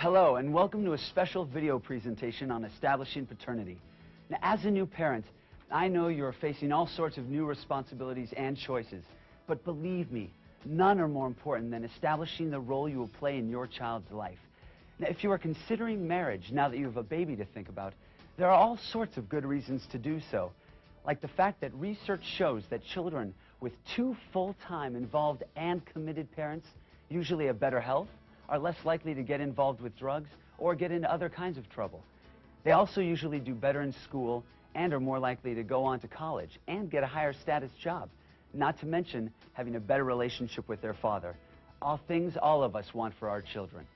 Hello, and welcome to a special video presentation on establishing paternity. Now, as a new parent, I know you're facing all sorts of new responsibilities and choices, but believe me, none are more important than establishing the role you will play in your child's life. Now, if you are considering marriage now that you have a baby to think about, there are all sorts of good reasons to do so, like the fact that research shows that children with two full-time involved and committed parents usually have better health, are less likely to get involved with drugs or get into other kinds of trouble. They also usually do better in school and are more likely to go on to college and get a higher status job, not to mention having a better relationship with their father, all things all of us want for our children.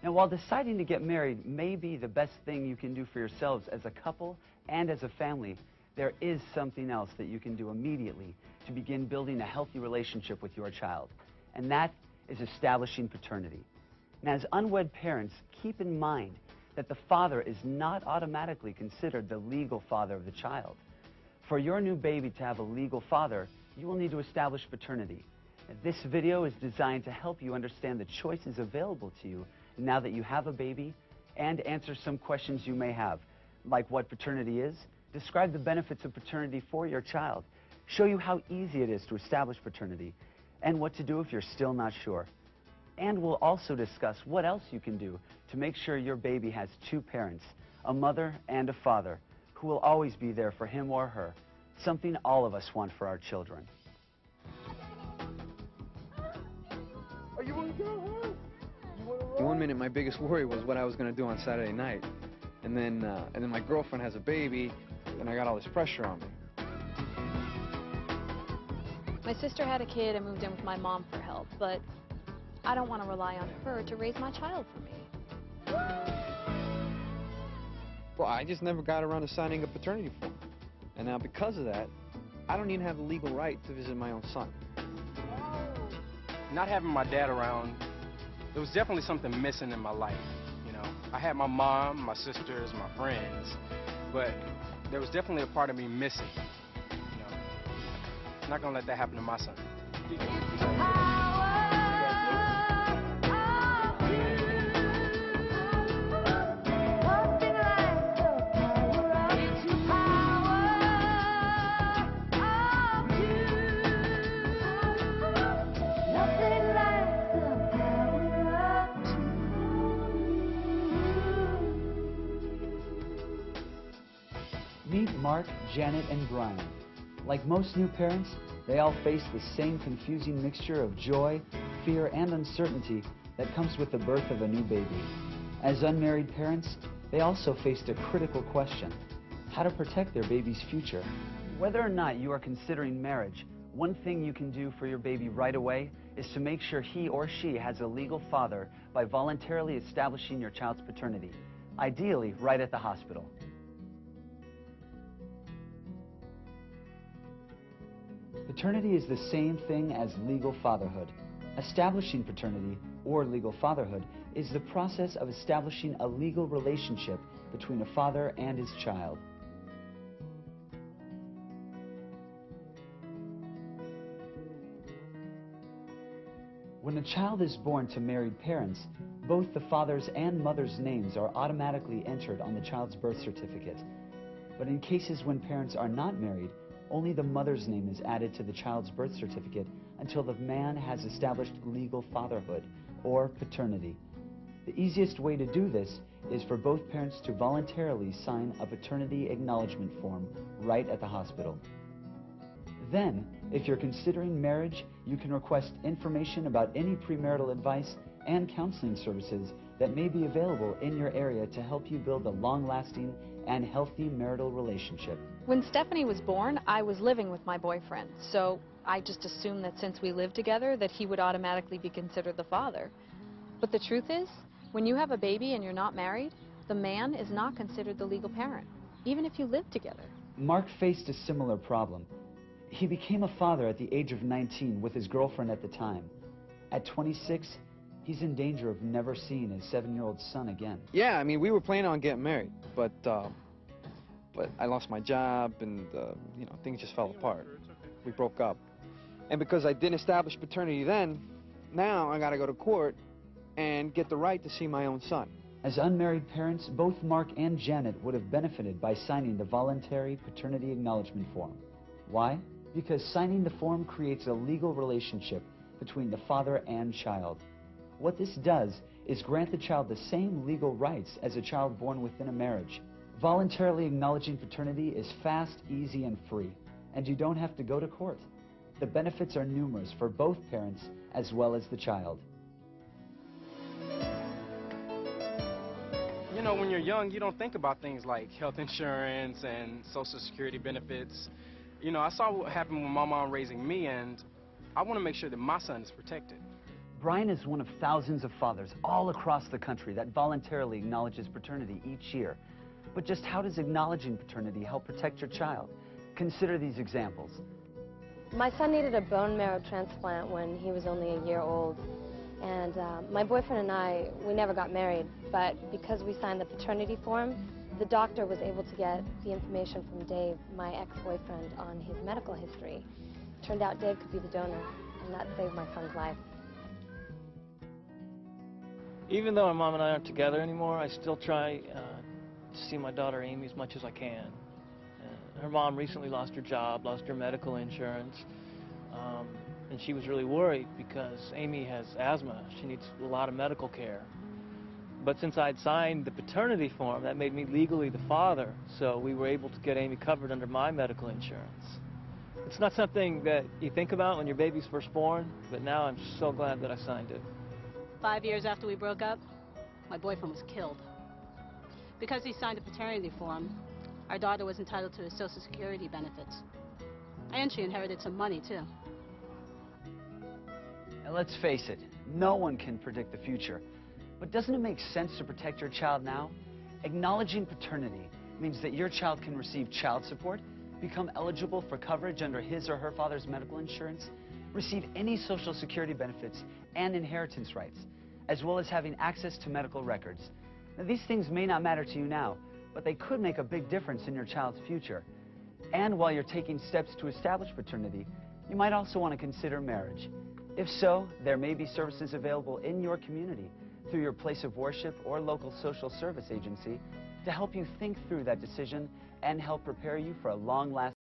Now, while deciding to get married may be the best thing you can do for yourselves as a couple and as a family, there is something else that you can do immediately to begin building a healthy relationship with your child, and that is establishing paternity. And as unwed parents, keep in mind that the father is not automatically considered the legal father of the child. For your new baby to have a legal father, you will need to establish paternity. And this video is designed to help you understand the choices available to you now that you have a baby and answer some questions you may have, like what paternity is, describe the benefits of paternity for your child, show you how easy it is to establish paternity, and what to do if you're still not sure. And we'll also discuss what else you can do to make sure your baby has two parents, a mother and a father, who will always be there for him or her, something all of us want for our children. Are you want to go, huh? You want to roll? One minute, my biggest worry was what I was going to do on Saturday night. And then my girlfriend has a baby, and I got all this pressure on me. My sister had a kid and moved in with my mom for help, but I don't want to rely on her to raise my child for me. Well, I just never got around to signing a paternity form. And now because of that, I don't even have the legal right to visit my own son. Not having my dad around, there was definitely something missing in my life, you know. I had my mom, my sisters, my friends, but there was definitely a part of me missing, you know. I'm not gonna let that happen to my son. Meet Mark, Janet, and Brian. Like most new parents, they all face the same confusing mixture of joy, fear, and uncertainty that comes with the birth of a new baby. As unmarried parents, they also faced a critical question: how to protect their baby's future. Whether or not you are considering marriage, one thing you can do for your baby right away is to make sure he or she has a legal father by voluntarily establishing your child's paternity, ideally right at the hospital. Paternity is the same thing as legal fatherhood. Establishing paternity, or legal fatherhood, is the process of establishing a legal relationship between a father and his child. When a child is born to married parents, both the father's and mother's names are automatically entered on the child's birth certificate. But in cases when parents are not married, only the mother's name is added to the child's birth certificate until the man has established legal fatherhood, or paternity. The easiest way to do this is for both parents to voluntarily sign a paternity acknowledgement form right at the hospital. Then, if you're considering marriage, you can request information about any premarital advice and counseling services that may be available in your area to help you build a long-lasting and healthy marital relationship. When Stephanie was born, I was living with my boyfriend, so I just assumed that since we lived together that he would automatically be considered the father. But the truth is, when you have a baby and you're not married, the man is not considered the legal parent, even if you live together. Mark faced a similar problem. He became a father at the age of 19 with his girlfriend at the time. At 26, he's in danger of never seeing his 7-year-old son again. Yeah, I mean, we were planning on getting married, but I lost my job, and you know, things just fell apart. We broke up, and because I didn't establish paternity then, now I got to go to court and get the right to see my own son. As unmarried parents, both Mark and Janet would have benefited by signing the Voluntary Paternity Acknowledgement form. Why? Because signing the form creates a legal relationship between the father and child. What this does is grant the child the same legal rights as a child born within a marriage. Voluntarily acknowledging paternity is fast, easy, and free, and you don't have to go to court. The benefits are numerous for both parents as well as the child. You know, when you're young, you don't think about things like health insurance and Social Security benefits. You know, I saw what happened with my mom raising me, and I want to make sure that my son is protected. Brian is one of thousands of fathers all across the country that voluntarily acknowledges paternity each year. But just how does acknowledging paternity help protect your child? Consider these examples. My son needed a bone marrow transplant when he was only a year old. And my boyfriend and I, we never got married, but because we signed the paternity form, the doctor was able to get the information from Dave, my ex-boyfriend, on his medical history. Turned out Dave could be the donor, and that saved my son's life. Even though my mom and I aren't together anymore, I still try to see my daughter Amy as much as I can. Her mom recently lost her job, lost her medical insurance, and she was really worried because Amy has asthma. She needs a lot of medical care. But since I'd signed the paternity form, that made me legally the father, so we were able to get Amy covered under my medical insurance. It's not something that you think about when your baby's first born, but now I'm so glad that I signed it. 5 years after we broke up, my boyfriend was killed. Because he signed a paternity form, our daughter was entitled to his Social Security benefits. And she inherited some money, too. And let's face it, no one can predict the future. But doesn't it make sense to protect your child now? Acknowledging paternity means that your child can receive child support, become eligible for coverage under his or her father's medical insurance, receive any Social Security benefits and inheritance rights, as well as having access to medical records. Now, these things may not matter to you now, but they could make a big difference in your child's future. And while you're taking steps to establish paternity, you might also want to consider marriage. If so, there may be services available in your community through your place of worship or local social service agency to help you think through that decision and help prepare you for a long-lasting